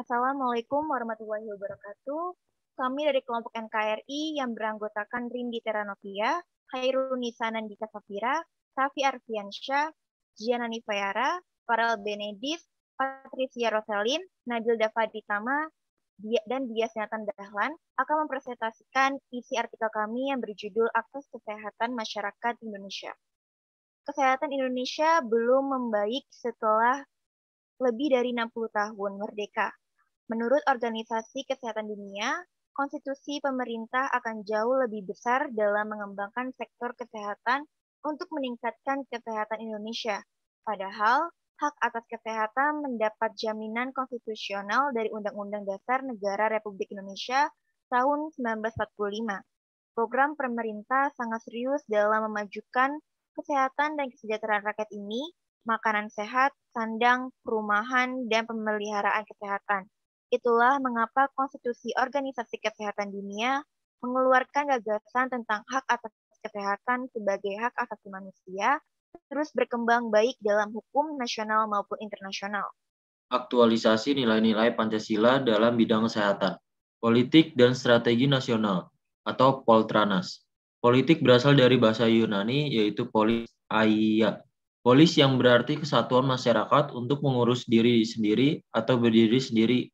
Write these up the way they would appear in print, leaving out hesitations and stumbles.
Assalamualaikum warahmatullahi wabarakatuh. Kami dari kelompok NKRI yang beranggotakan Rindi Teranovia, Hairunisa Nandita Safira, Safi Arfiansyah, Giana Nifayara, Farel Benedis, Patricia Roselin, Nabil Dafadi Tama, dan Dias Nathan Dahlan akan mempresentasikan isi artikel kami yang berjudul Akses Kesehatan Masyarakat Indonesia. Kesehatan Indonesia belum membaik setelah lebih dari 60 tahun merdeka. Menurut Organisasi Kesehatan Dunia, konstitusi pemerintah akan jauh lebih besar dalam mengembangkan sektor kesehatan untuk meningkatkan kesehatan Indonesia. Padahal, hak atas kesehatan mendapat jaminan konstitusional dari Undang-Undang Dasar Negara Republik Indonesia tahun 1945. Program pemerintah sangat serius dalam memajukan kesehatan dan kesejahteraan rakyat ini, makanan sehat, sandang, perumahan, dan pemeliharaan kesehatan. Itulah mengapa Konstitusi Organisasi Kesehatan Dunia mengeluarkan gagasan tentang hak atas kesehatan sebagai hak asasi manusia, terus berkembang baik dalam hukum nasional maupun internasional. Aktualisasi nilai-nilai Pancasila dalam bidang kesehatan, politik dan strategi nasional, atau Poltranas. Politik berasal dari bahasa Yunani, yaitu polis aia. Polis yang berarti kesatuan masyarakat untuk mengurus diri sendiri atau berdiri sendiri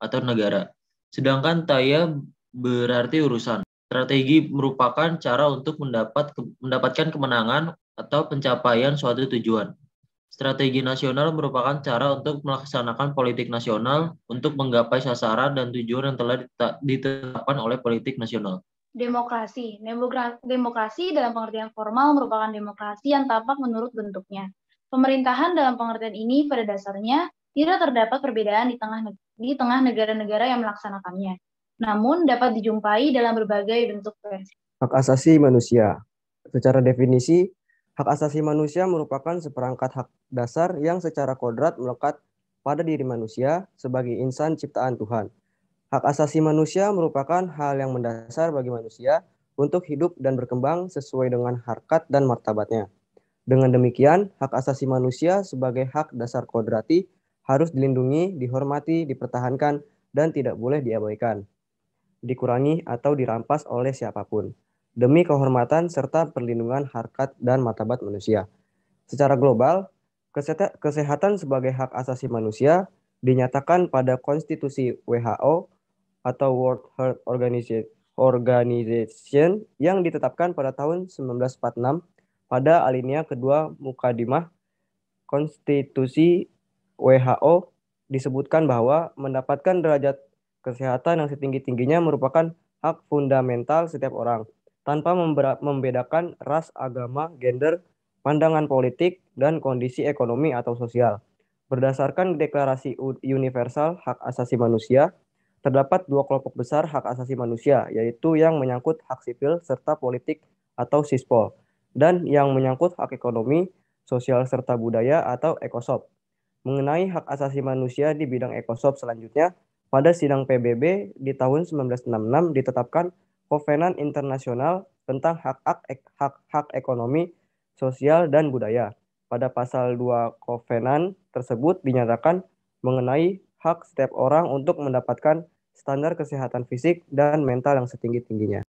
atau negara. Sedangkan taya berarti urusan. Strategi merupakan cara untuk mendapatkan kemenangan atau pencapaian suatu tujuan. Strategi nasional merupakan cara untuk melaksanakan politik nasional untuk menggapai sasaran dan tujuan yang telah ditetapkan oleh politik nasional. Demokrasi. Demokrasi dalam pengertian formal merupakan demokrasi yang tampak menurut bentuknya. Pemerintahan dalam pengertian ini pada dasarnya tidak terdapat perbedaan di tengah negara-negara yang melaksanakannya. Namun dapat dijumpai dalam berbagai bentuk versi. Hak asasi manusia. Secara definisi, hak asasi manusia merupakan seperangkat hak dasar yang secara kodrat melekat pada diri manusia sebagai insan ciptaan Tuhan. Hak asasi manusia merupakan hal yang mendasar bagi manusia untuk hidup dan berkembang sesuai dengan harkat dan martabatnya. Dengan demikian, hak asasi manusia sebagai hak dasar kodrati harus dilindungi, dihormati, dipertahankan, dan tidak boleh diabaikan, dikurangi atau dirampas oleh siapapun, demi kehormatan serta perlindungan harkat dan martabat manusia. Secara global, kesehatan sebagai hak asasi manusia dinyatakan pada Konstitusi WHO atau World Health Organization yang ditetapkan pada tahun 1946 pada alinea kedua Mukadimah Konstitusi WHO disebutkan bahwa mendapatkan derajat kesehatan yang setinggi-tingginya merupakan hak fundamental setiap orang, tanpa membedakan ras, agama, gender, pandangan politik, dan kondisi ekonomi atau sosial. Berdasarkan Deklarasi Universal Hak Asasi Manusia, terdapat dua kelompok besar hak asasi manusia, yaitu yang menyangkut hak sipil serta politik atau SISPOL, dan yang menyangkut hak ekonomi, sosial serta budaya atau ECOSOP. Mengenai hak asasi manusia di bidang ECOSOP selanjutnya, pada sidang PBB di tahun 1966 ditetapkan Kovenan Internasional tentang hak ekonomi, sosial, dan budaya. Pada pasal 2 Kovenan tersebut dinyatakan mengenai hak setiap orang untuk mendapatkan standar kesehatan fisik dan mental yang setinggi-tingginya.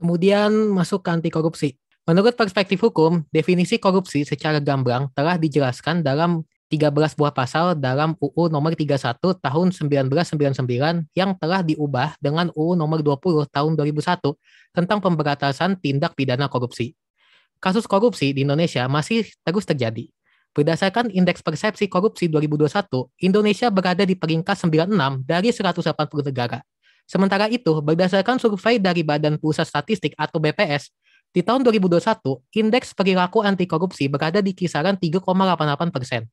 Kemudian masuk ke anti korupsi. Menurut perspektif hukum, definisi korupsi secara gamblang telah dijelaskan dalam 13 buah pasal dalam UU nomor 31 tahun 1999 yang telah diubah dengan UU nomor 20 tahun 2001 tentang pemberantasan tindak pidana korupsi. Kasus korupsi di Indonesia masih terus terjadi. Berdasarkan Indeks Persepsi Korupsi 2021, Indonesia berada di peringkat 96 dari 180 negara. Sementara itu, berdasarkan survei dari Badan Pusat Statistik atau BPS, di tahun 2021, indeks perilaku anti korupsi berada di kisaran 3,88%.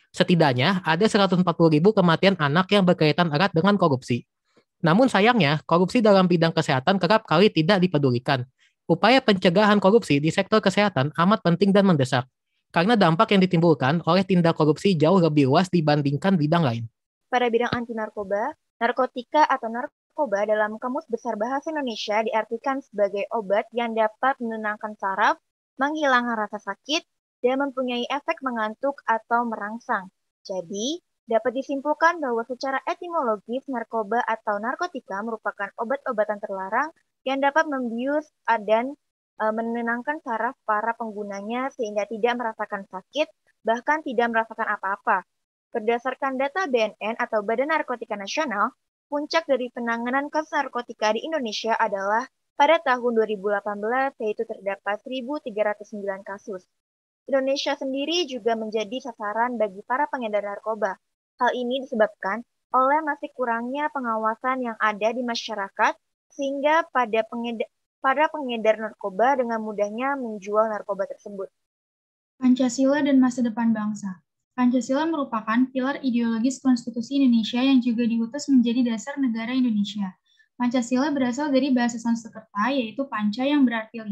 Setidaknya ada 140.000 kematian anak yang berkaitan erat dengan korupsi. Namun sayangnya, korupsi dalam bidang kesehatan kerap kali tidak dipedulikan. Upaya pencegahan korupsi di sektor kesehatan amat penting dan mendesak, karena dampak yang ditimbulkan oleh tindak korupsi jauh lebih luas dibandingkan bidang lain. Pada bidang anti narkoba, narkotika atau narkoba dalam Kamus Besar Bahasa Indonesia diartikan sebagai obat yang dapat menenangkan saraf, menghilangkan rasa sakit, dan mempunyai efek mengantuk atau merangsang. Jadi, Dapat disimpulkan bahwa secara etimologis narkoba atau narkotika merupakan obat-obatan terlarang yang dapat membius dan menenangkan saraf para penggunanya sehingga tidak merasakan sakit, bahkan tidak merasakan apa-apa. Berdasarkan data BNN atau Badan Narkotika Nasional, puncak dari penanganan kasus narkotika di Indonesia adalah pada tahun 2018, yaitu terdapat 1.309 kasus. Indonesia sendiri juga menjadi sasaran bagi para pengedar narkoba. Hal ini disebabkan oleh masih kurangnya pengawasan yang ada di masyarakat, sehingga para pengedar narkoba dengan mudahnya menjual narkoba tersebut. Pancasila dan masa depan bangsa. Pancasila merupakan pilar ideologis konstitusi Indonesia yang juga diutus menjadi dasar negara Indonesia. Pancasila berasal dari bahasa Sanskerta, yaitu panca yang berarti 5,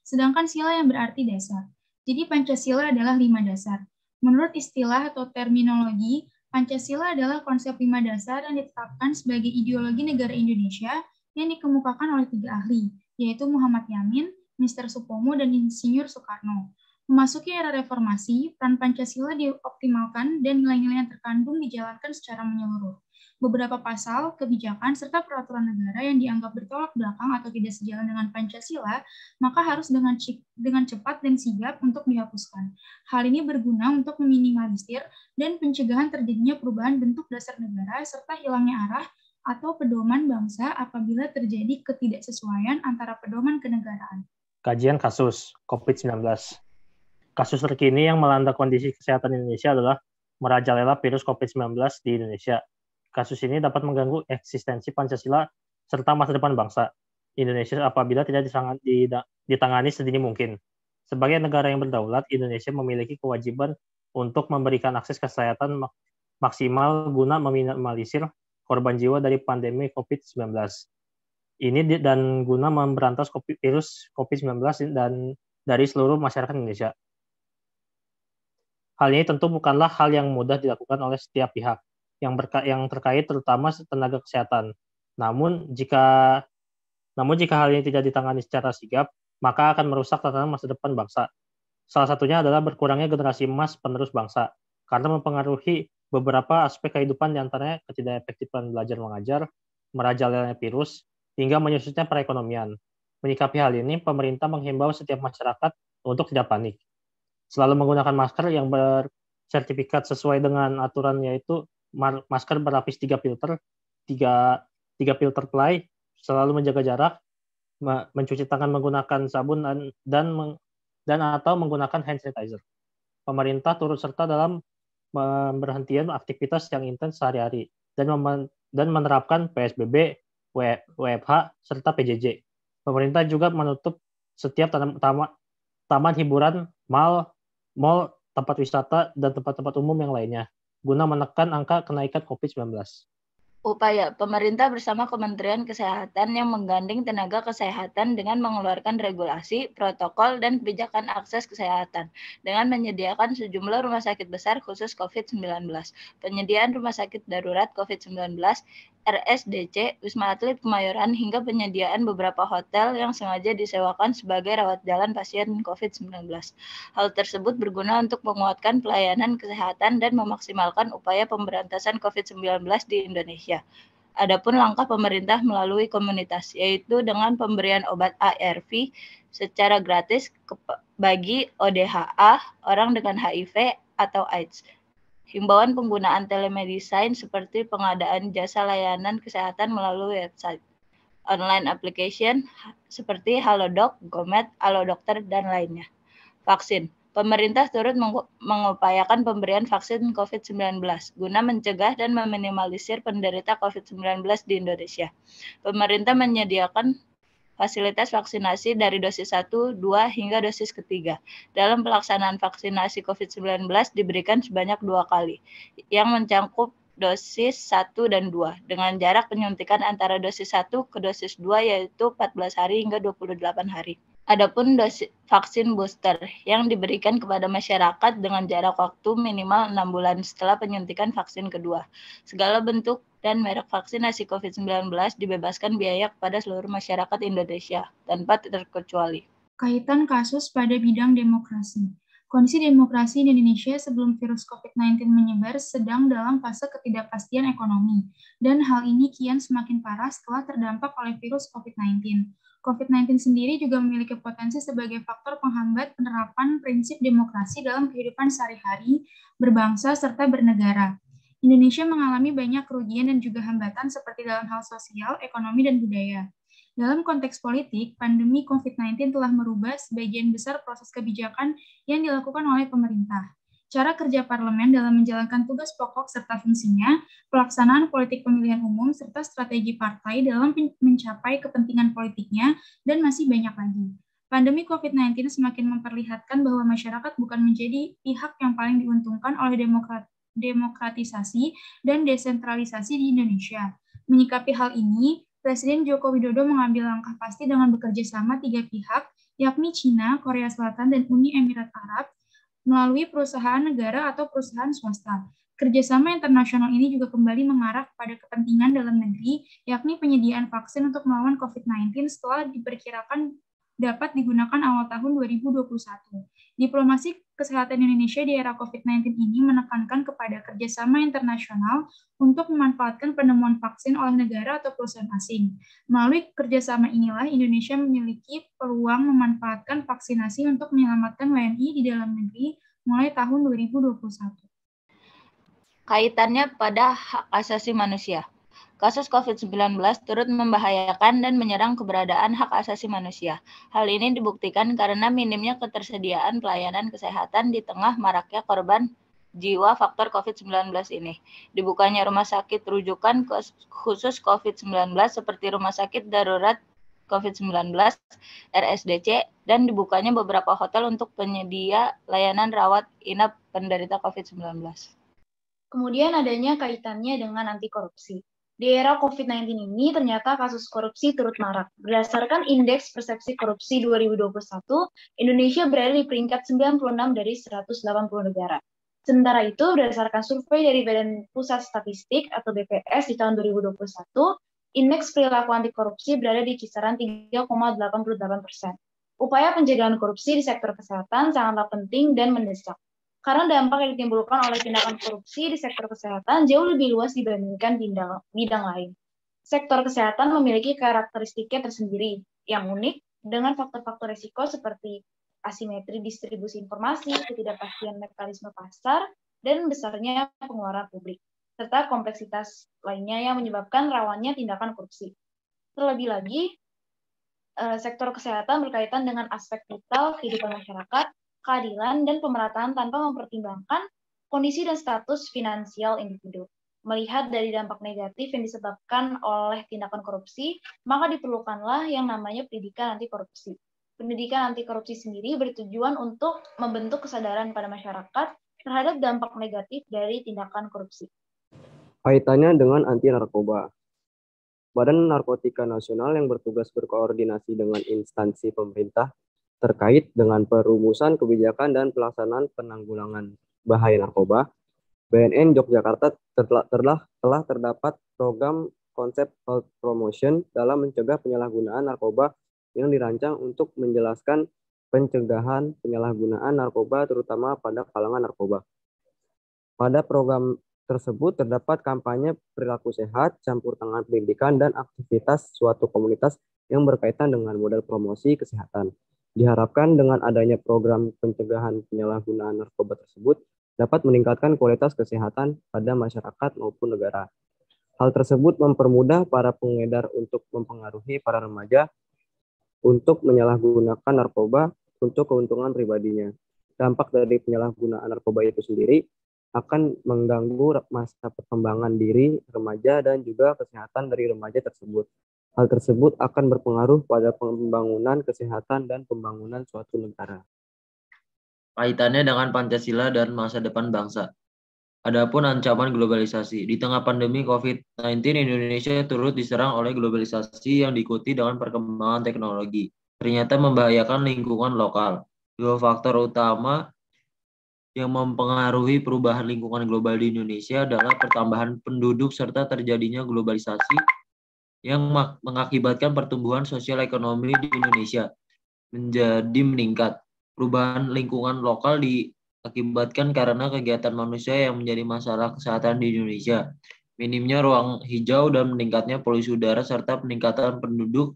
sedangkan sila yang berarti dasar. Jadi Pancasila adalah 5 dasar. Menurut istilah atau terminologi, Pancasila adalah konsep 5 dasar yang ditetapkan sebagai ideologi negara Indonesia yang dikemukakan oleh 3 ahli, yaitu Muhammad Yamin, Mr. Supomo, dan Insinyur Soekarno. Memasuki era reformasi, peran Pancasila dioptimalkan dan nilai-nilai yang terkandung dijalankan secara menyeluruh. Beberapa pasal, kebijakan, serta peraturan negara yang dianggap bertolak belakang atau tidak sejalan dengan Pancasila, maka harus dengan cepat dan sigap untuk dihapuskan. Hal ini berguna untuk meminimalisir dan pencegahan terjadinya perubahan bentuk dasar negara serta hilangnya arah atau pedoman bangsa apabila terjadi ketidaksesuaian antara pedoman kenegaraan. Kajian kasus COVID-19. Kasus terkini yang melanda kondisi kesehatan Indonesia adalah merajalela virus COVID-19 di Indonesia. Kasus ini dapat mengganggu eksistensi Pancasila serta masa depan bangsa Indonesia apabila tidak ditangani sedini mungkin. Sebagai negara yang berdaulat, Indonesia memiliki kewajiban untuk memberikan akses kesehatan maksimal guna meminimalisir korban jiwa dari pandemi COVID-19. Ini dan guna memberantas virus COVID-19 dan dari seluruh masyarakat Indonesia. Hal ini tentu bukanlah hal yang mudah dilakukan oleh setiap pihak yang terkait terutama tenaga kesehatan. Namun jika hal ini tidak ditangani secara sigap, maka akan merusak tatanan masa depan bangsa. Salah satunya adalah berkurangnya generasi emas penerus bangsa, karena mempengaruhi beberapa aspek kehidupan diantaranya ketidakefektifan belajar mengajar, merajalelanya virus, hingga menyusutnya perekonomian. Menyikapi hal ini, pemerintah menghimbau setiap masyarakat untuk tidak panik. Selalu menggunakan masker yang bersertifikat sesuai dengan aturan, yaitu masker berlapis 3 filter, 3 filter ply, selalu menjaga jarak, mencuci tangan menggunakan sabun dan atau menggunakan hand sanitizer. Pemerintah turut serta dalam pemberhentian aktivitas yang intens sehari-hari dan menerapkan PSBB, WFH, serta PJJ. Pemerintah juga menutup setiap taman hiburan, mall, tempat wisata, dan tempat-tempat umum yang lainnya, guna menekan angka kenaikan COVID-19. Upaya pemerintah bersama Kementerian Kesehatan yang menggandeng tenaga kesehatan dengan mengeluarkan regulasi, protokol, dan kebijakan akses kesehatan dengan menyediakan sejumlah rumah sakit besar khusus COVID-19, penyediaan rumah sakit darurat COVID-19, RSDC, Wisma Atlet Kemayoran, hingga penyediaan beberapa hotel yang sengaja disewakan sebagai rawat jalan pasien COVID-19. Hal tersebut berguna untuk menguatkan pelayanan kesehatan dan memaksimalkan upaya pemberantasan COVID-19 di Indonesia. Adapun langkah pemerintah melalui komunitas, yaitu dengan pemberian obat ARV secara gratis bagi ODHA, orang dengan HIV atau AIDS. Himbauan penggunaan telemedicine seperti pengadaan jasa layanan kesehatan melalui website, online application seperti Halodoc, Gomed, Alodokter, dan lainnya. Vaksin. Pemerintah turut mengupayakan pemberian vaksin COVID-19 guna mencegah dan meminimalisir penderita COVID-19 di Indonesia. Pemerintah menyediakan fasilitas vaksinasi dari dosis 1, 2, hingga dosis ketiga. Dalam pelaksanaan vaksinasi COVID-19 diberikan sebanyak 2 kali, yang mencakup dosis 1 dan 2, dengan jarak penyuntikan antara dosis 1 ke dosis 2 yaitu 14 hari hingga 28 hari. Adapun dosis vaksin booster yang diberikan kepada masyarakat dengan jarak waktu minimal 6 bulan setelah penyuntikan vaksin kedua. Segala bentuk dan merek vaksinasi COVID-19 dibebaskan biaya kepada seluruh masyarakat Indonesia tanpa terkecuali. Kaitan kasus pada bidang demokrasi. Kondisi demokrasi di Indonesia sebelum virus COVID-19 menyebar sedang dalam fase ketidakpastian ekonomi, dan hal ini kian semakin parah setelah terdampak oleh virus COVID-19. COVID-19 sendiri juga memiliki potensi sebagai faktor penghambat penerapan prinsip demokrasi dalam kehidupan sehari-hari, berbangsa, serta bernegara. Indonesia mengalami banyak kerugian dan juga hambatan seperti dalam hal sosial, ekonomi, dan budaya. Dalam konteks politik, pandemi COVID-19 telah merubah sebagian besar proses kebijakan yang dilakukan oleh pemerintah. Cara kerja parlemen dalam menjalankan tugas pokok serta fungsinya, pelaksanaan politik pemilihan umum, serta strategi partai dalam mencapai kepentingan politiknya, dan masih banyak lagi. Pandemi COVID-19 semakin memperlihatkan bahwa masyarakat bukan menjadi pihak yang paling diuntungkan oleh demokratisasi dan desentralisasi di Indonesia. Menyikapi hal ini, Presiden Joko Widodo mengambil langkah pasti dengan bekerja sama 3 pihak, yakni China, Korea Selatan, dan Uni Emirat Arab, melalui perusahaan negara atau perusahaan swasta. Kerjasama internasional ini juga kembali mengarah pada kepentingan dalam negeri, yakni penyediaan vaksin untuk melawan COVID-19 setelah diperkirakan dapat digunakan awal tahun 2021. Diplomasi kesehatan Indonesia di era COVID-19 ini menekankan kepada kerjasama internasional untuk memanfaatkan penemuan vaksin oleh negara atau perusahaan asing. Melalui kerjasama inilah Indonesia memiliki peluang memanfaatkan vaksinasi untuk menyelamatkan WNI di dalam negeri mulai tahun 2021. Kaitannya pada hak asasi manusia. Kasus COVID-19 turut membahayakan dan menyerang keberadaan hak asasi manusia. Hal ini dibuktikan karena minimnya ketersediaan pelayanan kesehatan di tengah maraknya korban jiwa faktor COVID-19 ini. Dibukanya rumah sakit rujukan khusus COVID-19 seperti Rumah Sakit Darurat COVID-19, RSDC, dan dibukanya beberapa hotel untuk penyedia layanan rawat inap penderita COVID-19. Kemudian adanya kaitannya dengan anti korupsi. Di era COVID-19 ini, ternyata kasus korupsi turut marak. Berdasarkan Indeks Persepsi Korupsi 2021, Indonesia berada di peringkat 96 dari 180 negara. Sementara itu, berdasarkan survei dari Badan Pusat Statistik atau BPS di tahun 2021, Indeks Perilaku Anti Korupsi berada di kisaran 3,88%. Upaya pencegahan korupsi di sektor kesehatan sangatlah penting dan mendesak. Karena dampak yang ditimbulkan oleh tindakan korupsi di sektor kesehatan jauh lebih luas dibandingkan bidang lain. Sektor kesehatan memiliki karakteristiknya tersendiri yang unik dengan faktor-faktor risiko seperti asimetri distribusi informasi, ketidakpastian mekanisme pasar, dan besarnya pengeluaran publik, serta kompleksitas lainnya yang menyebabkan rawannya tindakan korupsi. Terlebih lagi, sektor kesehatan berkaitan dengan aspek vital kehidupan masyarakat, keadilan, dan pemerataan tanpa mempertimbangkan kondisi dan status finansial individu. Melihat dari dampak negatif yang disebabkan oleh tindakan korupsi, maka diperlukanlah yang namanya pendidikan anti korupsi. Pendidikan anti korupsi sendiri bertujuan untuk membentuk kesadaran pada masyarakat terhadap dampak negatif dari tindakan korupsi. Kaitannya dengan anti narkoba. Badan Narkotika Nasional yang bertugas berkoordinasi dengan instansi pemerintah terkait dengan perumusan kebijakan dan pelaksanaan penanggulangan bahaya narkoba, BNN Yogyakarta telah terdapat program konsep health promotion dalam mencegah penyalahgunaan narkoba yang dirancang untuk menjelaskan pencegahan penyalahgunaan narkoba terutama pada kalangan narkoba. Pada program tersebut terdapat kampanye perilaku sehat, campur tangan pendidikan, dan aktivitas suatu komunitas yang berkaitan dengan model promosi kesehatan. Diharapkan dengan adanya program pencegahan penyalahgunaan narkoba tersebut dapat meningkatkan kualitas kesehatan pada masyarakat maupun negara. Hal tersebut mempermudah para pengedar untuk mempengaruhi para remaja untuk menyalahgunakan narkoba untuk keuntungan pribadinya. Dampak dari penyalahgunaan narkoba itu sendiri akan mengganggu masa perkembangan diri remaja dan juga kesehatan dari remaja tersebut. Hal tersebut akan berpengaruh pada pembangunan kesehatan dan pembangunan suatu negara. Kaitannya dengan Pancasila dan masa depan bangsa. Adapun ancaman globalisasi. Di tengah pandemi COVID-19, Indonesia turut diserang oleh globalisasi yang diikuti dengan perkembangan teknologi. Ternyata membahayakan lingkungan lokal. 2 faktor utama yang mempengaruhi perubahan lingkungan global di Indonesia adalah pertambahan penduduk serta terjadinya globalisasi yang mengakibatkan pertumbuhan sosial ekonomi di Indonesia menjadi meningkat. Perubahan lingkungan lokal diakibatkan karena kegiatan manusia yang menjadi masalah kesehatan di Indonesia. Minimnya ruang hijau dan meningkatnya polusi udara serta peningkatan penduduk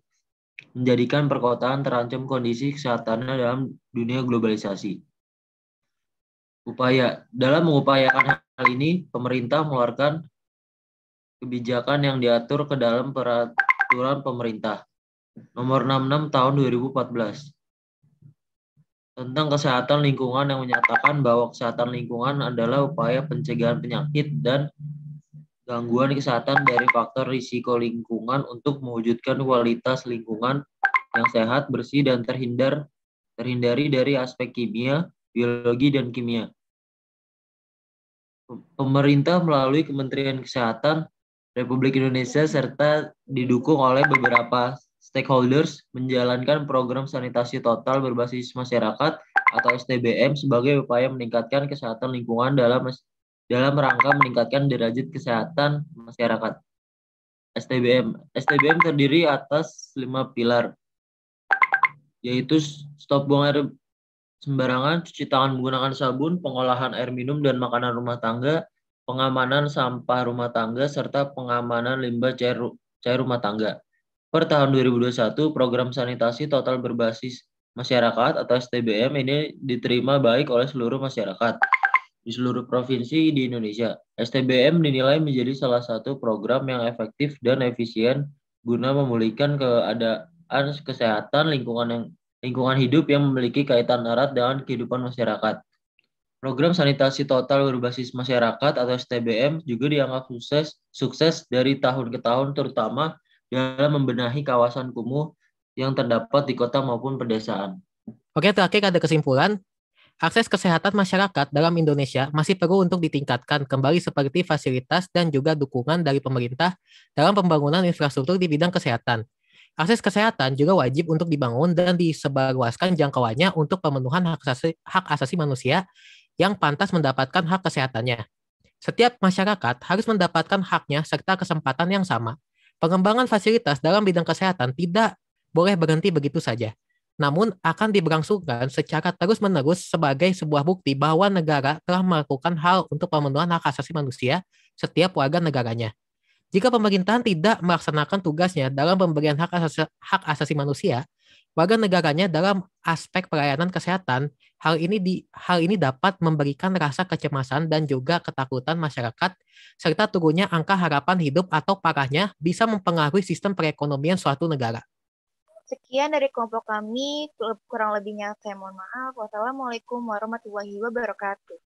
menjadikan perkotaan terancam kondisi kesehatannya dalam dunia globalisasi. Dalam mengupayakan hal ini, pemerintah mengeluarkan kebijakan yang diatur ke dalam peraturan pemerintah nomor 66 tahun 2014 tentang kesehatan lingkungan yang menyatakan bahwa kesehatan lingkungan adalah upaya pencegahan penyakit dan gangguan kesehatan dari faktor risiko lingkungan untuk mewujudkan kualitas lingkungan yang sehat, bersih, dan terhindari dari aspek kimia, biologi, dan kimia. Pemerintah melalui Kementerian Kesehatan Republik Indonesia serta didukung oleh beberapa stakeholders menjalankan program sanitasi total berbasis masyarakat atau STBM sebagai upaya meningkatkan kesehatan lingkungan dalam rangka meningkatkan derajat kesehatan masyarakat. STBM terdiri atas 5 pilar, yaitu stop buang air sembarangan, cuci tangan menggunakan sabun, pengolahan air minum dan makanan rumah tangga, pengamanan sampah rumah tangga, serta pengamanan limbah cair rumah tangga. Per tahun 2021, program sanitasi total berbasis masyarakat atau STBM ini diterima baik oleh seluruh masyarakat di seluruh provinsi di Indonesia. STBM dinilai menjadi salah satu program yang efektif dan efisien guna memulihkan keadaan kesehatan lingkungan hidup yang memiliki kaitan erat dengan kehidupan masyarakat. Program sanitasi total berbasis masyarakat atau STBM juga dianggap sukses dari tahun ke tahun, terutama dalam membenahi kawasan kumuh yang terdapat di kota maupun pedesaan. Oke, terakhir ada kesimpulan. Akses kesehatan masyarakat dalam Indonesia masih perlu untuk ditingkatkan kembali seperti fasilitas dan juga dukungan dari pemerintah dalam pembangunan infrastruktur di bidang kesehatan. Akses kesehatan juga wajib untuk dibangun dan disebarluaskan jangkauannya untuk pemenuhan hak asasi manusia yang pantas mendapatkan hak kesehatannya. Setiap masyarakat harus mendapatkan haknya serta kesempatan yang sama. Pengembangan fasilitas dalam bidang kesehatan tidak boleh berhenti begitu saja, namun akan diberlangsungkan secara terus-menerus sebagai sebuah bukti bahwa negara telah melakukan hal untuk pemenuhan hak asasi manusia setiap warga negaranya. Jika pemerintahan tidak melaksanakan tugasnya dalam pemberian hak asasi manusia, warga negaranya dalam aspek pelayanan kesehatan, hal ini dapat memberikan rasa kecemasan dan juga ketakutan masyarakat, serta turunnya angka harapan hidup atau parahnya bisa mempengaruhi sistem perekonomian suatu negara. Sekian dari kelompok kami, kurang lebihnya saya mohon maaf. Wassalamualaikum warahmatullahi wabarakatuh.